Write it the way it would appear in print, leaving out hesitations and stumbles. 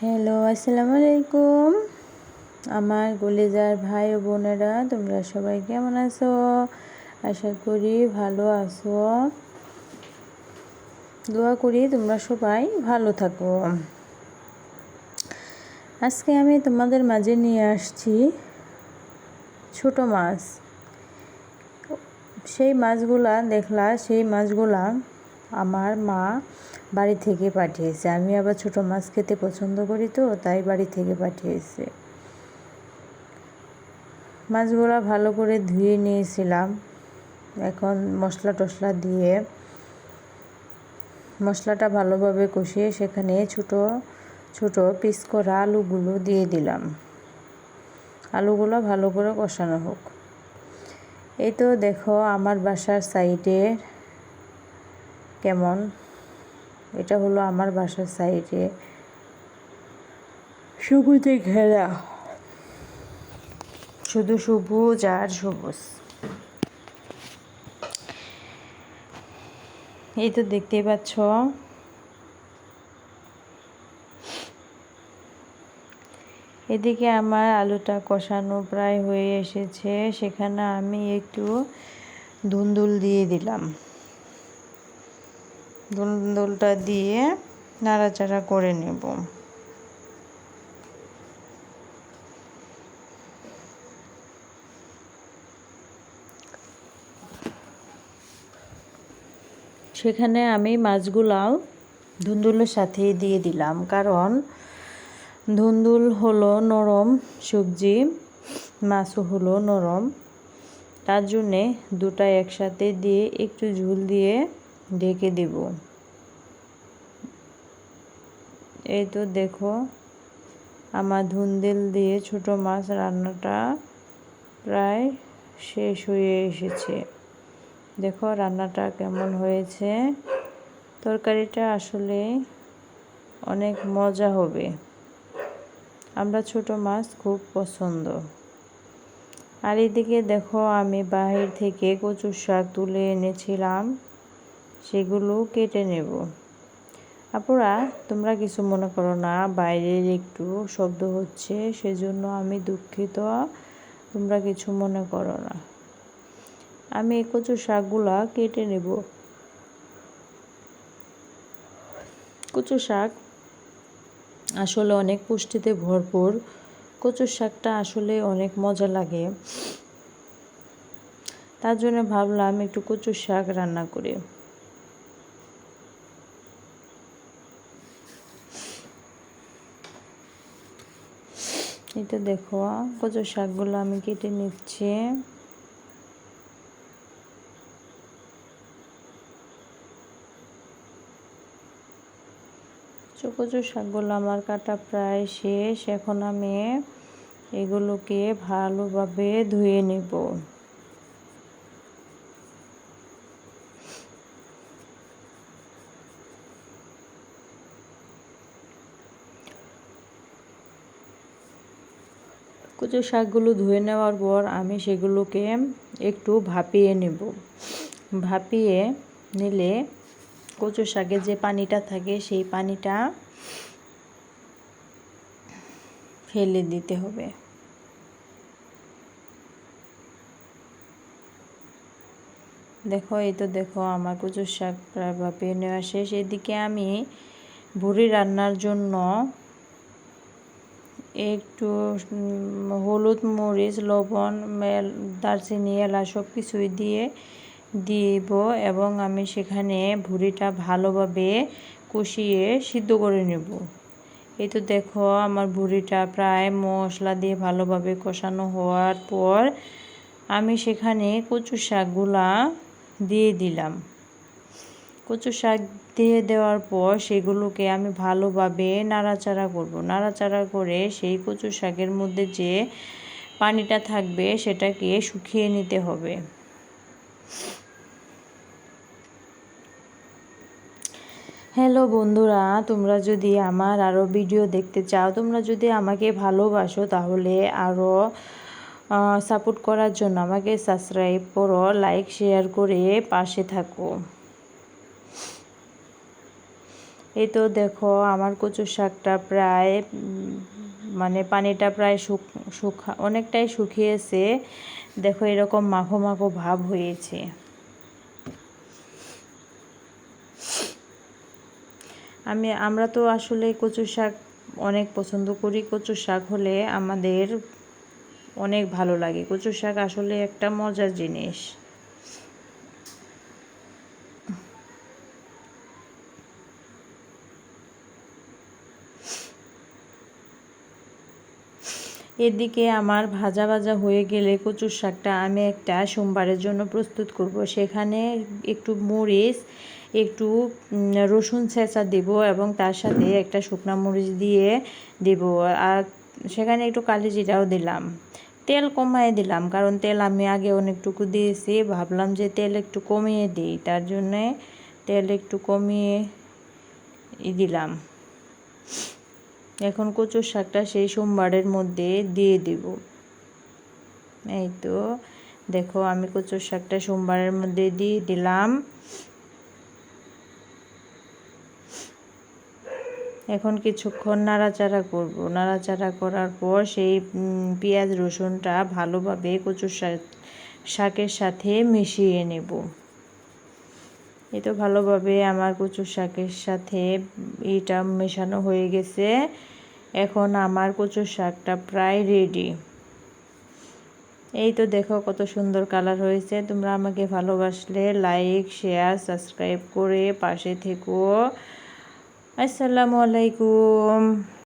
Hello, আসসালামু আলাইকুম। আমার কলিজার ভাই ও বোনেরা, তোমরা সবাই কেমন আছো? আশা করি ভালো আছো। দোয়া করি তোমরা সবাই ভালো থাকো। আজকে আমি তোমাদের মাঝে নিয়ে আসছি ছোট মাছ। সেই মাছগুলা আমার মা বাড়ি থেকে পাঠিয়েছে। আমি আবার ছোট মাছ খেতে পছন্দ করি, তো তাই বাড়ি থেকে পাঠিয়েছে। মাছগুলা ভালো করে ধুয়ে নিয়েছিলাম। এখন মশলা দিয়ে মশলাটা ভালোভাবে কষিয়ে সেখানে ছোট ছোট পিস করা আলুগুলো দিয়ে দিলাম। আলুগুলো ভালো করে কষানো হোক। এই তো দেখো আমার বাসার সাইডে কেমন, এটা হলো আমার বাসার সাইডে সবুজে ঘেরা, শুধু সবুজ আর সবুজ। এই তো দেখতেই পাচ্ছ, এদিকে আমার আলুটা কষানো প্রায় হয়ে এসেছে। সেখানে আমি একটু ধুন্দুল দিয়ে দিলাম। ধুন্দুলটা দিয়ে নাড়াচাড়া করে নেব। সেখানে আমি মাছগুলাও ধুন্দুলের সাথেই দিয়ে দিলাম, কারণ ধুন্দুল হলো নরম সবজি, মাছও হলো নরম। তার জন্যে দুটা একসাথে দিয়ে একটু ঝোল দিয়ে ঢেকে দেব। এই তো দেখো আমার ধুন্দুল দিয়ে ছোট মাছ রান্নাটা প্রায় শেষ হয়ে এসেছে। দেখো রান্নাটা কেমন হয়েছে। তরকারিটা আসলে অনেক মজা হবে। আমরা ছোট মাছ খুব পছন্দ। আর এদিকে দেখো আমি বাহির থেকে কচুর শাক তুলে এনেছিলাম, সেগুলো কেটে নেব। আপুরা তোমরা কিছু মনে করো না, বাইরের একটু শব্দ হচ্ছে, সেজন্য আমি দুঃখিত, তোমরা কিছু মনে করো না। আমি এই কচুর শাকগুলা কেটে নেব। কচু শাক আসলে অনেক পুষ্টিতে ভরপুর। কচুর শাকটা আসলে অনেক মজা লাগে, তার জন্য ভাবলাম একটু কচুর শাক রান্না করি। এই তো দেখো কচুর শাকগুলো আমি কেটে নিচ্ছি। কচুর শাকগুলো আমার কাটা প্রায় শেষ। এখন আমি এগুলোকে ভালোভাবে ধুয়ে নেব। কচুর শাকগুলো ধুয়ে নেওয়ার পর আমি সেগুলোকে একটু ভাপিয়ে নেব। ভাপিয়ে নিলে কচুর শাকে যে পানিটা থাকে সেই পানিটা ফেলে দিতে হবে। দেখো এই তো দেখো আমার কচুর শাক প্রায় ভাপিয়ে নেওয়া শেষ। এদিকে আমি ভুড়ি রান্নার জন্য একটু হলুদ, মরিচ, লবণ, দারচিনি, এলাচ সব কিছুই দিব, এবং আমি সেখানে ভুড়িটা ভালোভাবে কষিয়ে সিদ্ধ করে নেব। এই তো দেখো আমার ভুড়িটা প্রায় মশলা দিয়ে ভালোভাবে কষানো হওয়ার পর আমি সেখানে কচু শাকগুলা দিয়ে দিলাম। কচু শাক দিয়ে দেওয়ার পর সেগুলোকে আমি ভালোভাবে নাড়াচাড়া করব। নাড়াচাড়া করে সেই কচু শাকের মধ্যে যে পানিটা থাকবে সেটাকে শুকিয়ে নিতে হবে। হ্যালো বন্ধুরা, তোমরা যদি আমার আরও ভিডিও দেখতে চাও, তোমরা যদি আমাকে ভালোবাসো, তাহলে আরও সাপোর্ট করার জন্য আমাকে সাবস্ক্রাইব করো, লাইক শেয়ার করে পাশে থাকো। এই তো দেখো আমার কচু শাকটা প্রায় মানে পানিটা প্রায় অনেকটাই শুকিয়েছে। দেখো এরকম মাখো মাখো ভাব হয়েছে। আমরা তো আসলে কচু শাক অনেক পছন্দ করি। কচু শাক হলে আমাদের অনেক ভালো লাগে। কচু শাক আসলে একটা মজার জিনিস। এদিকে আমার ভাজা ভাজা হয়ে গেলে কচুর শাকটা আমি একটা সোমবারের জন্য প্রস্তুত করব। সেখানে একটু মরিচ, একটু রসুন ছেঁচা দেব এবং তার সাথে একটা শুকনো মরিচ দিয়ে দেব। আর সেখানে একটু কালিজিরাও দিলাম। তেল কমায় দিলাম, কারণ তেল আমি আগে অনেকটুকু দিয়েছি। ভাবলাম যে তেল একটু কমিয়ে দিই, তার জন্যে তেল একটু কমিয়ে দিলাম। এখন কচুর শাকটা সেই সোমবারের মধ্যে দিয়ে দেব। এই তো দেখো আমি কচুর শাকটা সোমবারের মধ্যে দিয়ে দিলাম। এখন কিছুক্ষণ নাড়াচাড়া করব। নাড়াচাড়া করার পর সেই পেঁয়াজ রসুনটা ভালোভাবে কচুর শাকের সাথে মিশিয়ে নেব। এই তো ভালোভাবে আমার কচুর শাকের সাথে এটা মেশানো হয়ে গেছে। এখন আমার কচুর শাকটা প্রায় রেডি। এই তো দেখো কত সুন্দর কালার হয়েছে। তোমরা আমাকে ভালোবাসলে লাইক, শেয়ার, সাবস্ক্রাইব করে পাশে থেকো। আসসালামু আলাইকুম।